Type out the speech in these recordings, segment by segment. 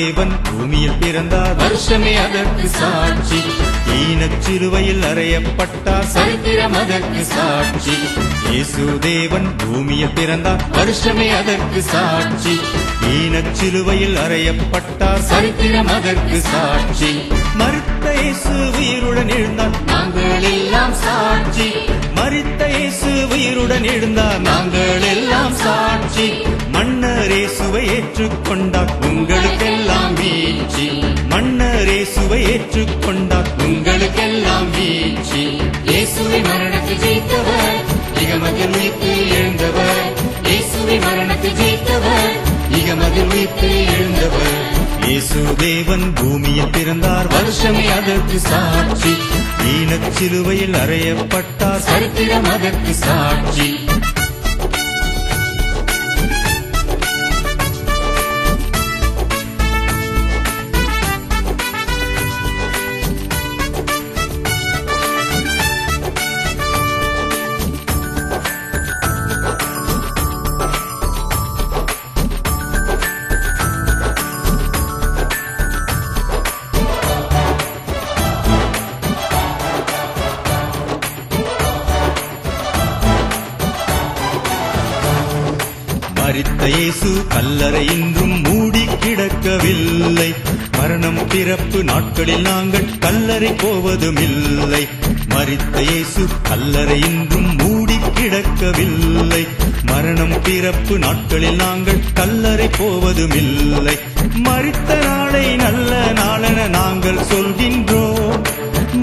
தேவன் பூமியில் பிறந்தார், வருஷமே அதற்கு சாட்சி. ஈனச் சிலுவையில் அறையப்பட்டார், சரித்திரம் அதற்கு சாட்சி. இயேசு தேவன் பூமியில் பிறந்தார், வருஷமே அதற்கு சாட்சி. ஈனச் சிலுவையில் அறையப்பட்டார், சரித்திரம் அதற்கு சாட்சி. மரித்த இயேசு உயிருடன் எழுந்தார், நாங்கள் எல்லாம் சாட்சி. மரித்த இயேசு உயிருடன் எழுந்தார், நாங்கள் எல்லாம் சாட்சி. மன்னர் இயேசுவை ஏற்றுக்கொண்டார், உங்களுக்கெல்லாம் வீழ்ச்சி. மன்னர் இயேசுவை ஏற்றுக்கொண்டார், உங்களுக்கெல்லாம் வீழ்ச்சி. இயேசுவை மரணத்தை ஜெயித்தவர், இகமதில் உயிர்த்து எழுந்தவர். இயேசுவை மரணத்தை ஜெயித்தவர், இகமதில் உயிர்த்து எழுந்தவர். இயேசு தேவன் பூமியில் பிறந்தார், வருஷமே அதற்கு சாட்சி. ஈனச் சிலுவையில் அறையப்பட்டார், சரித்திரம் அதற்கு சாட்சி. மரித்த இயேசு கல்லறை இன்றும் மூடி கிடக்கவில்லை. மரணம் பிறப்பு நாட்களில் நாங்கள் கல்லறை போவதுமில்லை. மரித்த இயேசு கல்லறை இன்றும் மூடி கிடக்கவில்லை. மரணம் பிறப்பு நாட்களில் நாங்கள் கல்லறை போவதுமில்லை. மரித்த நாளை நல்ல நாளென நாங்கள் சொல்கின்றோம்.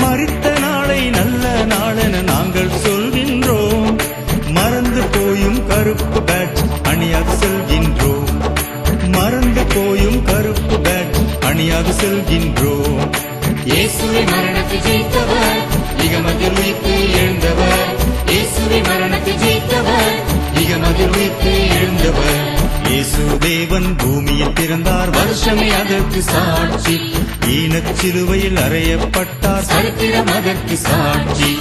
மரித்த நாளை நல்ல நாளென நாங்கள் சொல்கின்றோம். மறந்து போயும் கருப்பு பேட்ச் அணியாக செல்கின்றோம். மறந்து போயும் கருப்பு பேட்ச் அணியாக செல்கின்றோம். இயேசுவை மரணத்தை ஜெயித்தவர், இகமதில் உயிர்த்து எழுந்தவர். இயேசுவை மரணத்தை ஜெயித்தவர், இகமதில் உயிர்த்து எழுந்தவர். இயேசு தேவன் பூமியில் பிறந்தார், வருஷமே அதற்கு சாட்சி. ஈனச் சிலுவையில் அறையப்பட்டார், சரித்திரம் அதற்கு சாட்சி.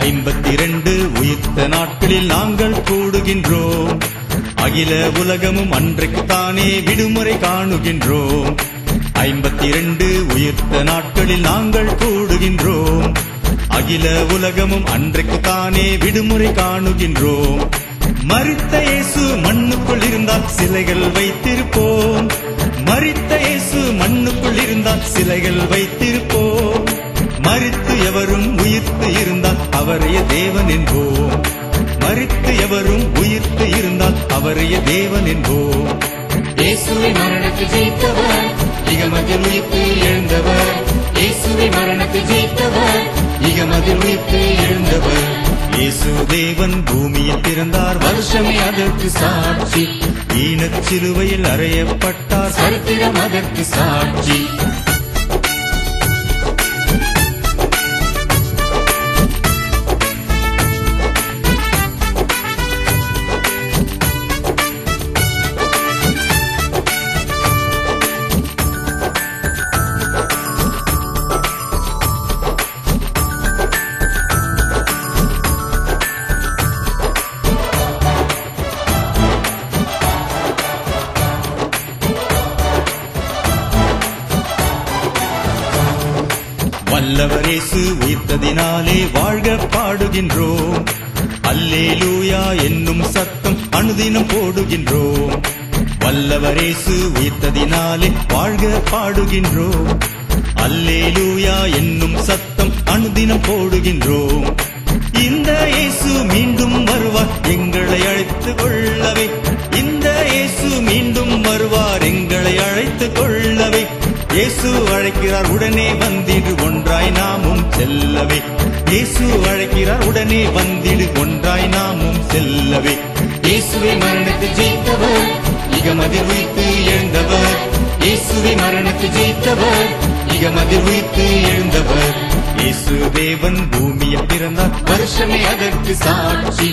ஐம்பத்திரண்டு உயிர்த்த நாட்களில் நாங்கள் கூடுகின்றோம். அகில உலகமும் அன்றைக்குத்தானே விடுமுறை காணுகின்றோம். 52 உயிர்த்த நாட்களில் நாங்கள் கூடுகின்றோம். அகில உலகமும் அன்றைக்குத்தானே விடுமுறை காணுகின்றோம். மரித்த இயேசு மண்ணுக்குள் இருந்தால் சிலைகள் வைத்திருப்போம். மரித்த இயேசு மண்ணுக்குள் இருந்தால் சிலைகள் வைத்திருப்போம். மரித்து எவரும் உயிர்த்து இருந்தால் அவரைய தேவன் என்போம். மரித்து எவரும் உயிர்த்து இருந்தால் அவரைய தேவன் என்போம். இயேசுவை மரணத்தை ஜெயித்தவர், இகமதில் உயிர்த்து எழுந்தவர். இயேசுவை மரணத்தை ஜெயித்தவர், இகமதில் உயிர்த்து எழுந்தவர். இயேசு தேவன் பூமியில் பிறந்தார், வருஷமே அதற்கு சாட்சி. ஈனச் சிலுவையில் அறையப்பட்டார், சரித்திரம் அதற்கு சாட்சி. வல்லவர் இயேசு உயிர்த்ததினாலே வாழ்க பாடுகின்றோம். அல்லேலூயா என்னும் சத்தம் அனுதினம் போடுகின்றோம். வல்லவர் இயேசு உயிர்த்ததினாலே வாழ்க பாடுகின்றோம். அல்லேலூயா என்னும் சத்தம் அனுதினம் போடுகின்றோம். இந்த இயேசு மீண்டும் வருவார் எங்களை அழைத்துக் கொள்ளவே. இந்த இயேசு மீண்டும் வருவார் எங்களை அழைத்துக் கொள்ளவே. இயேசு அழைக்கிறார் உடனே வந்திடு ஒன்றாய் நாமும் செல்லவே. இயேசு அழைக்கிறார் உடனே வந்திடு ஒன்றாய் நாமும் செல்லவே. இயேசுவை மரணத்தை ஜெயித்தவர், இகமதில் உயிர்த்து எழுந்தவர், இயேசுவே மரணத்தை ஜெயித்தவர், இகமதில் உயிர்த்து எழுந்தவர். இயேசு தேவன் பூமியில் பிறந்தார், வருஷமே அதற்கு சாட்சி.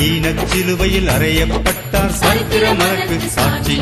ஈனச் சிலுவையில் அறையப்பட்டார், சரித்திரம் அதற்கு சாட்சி.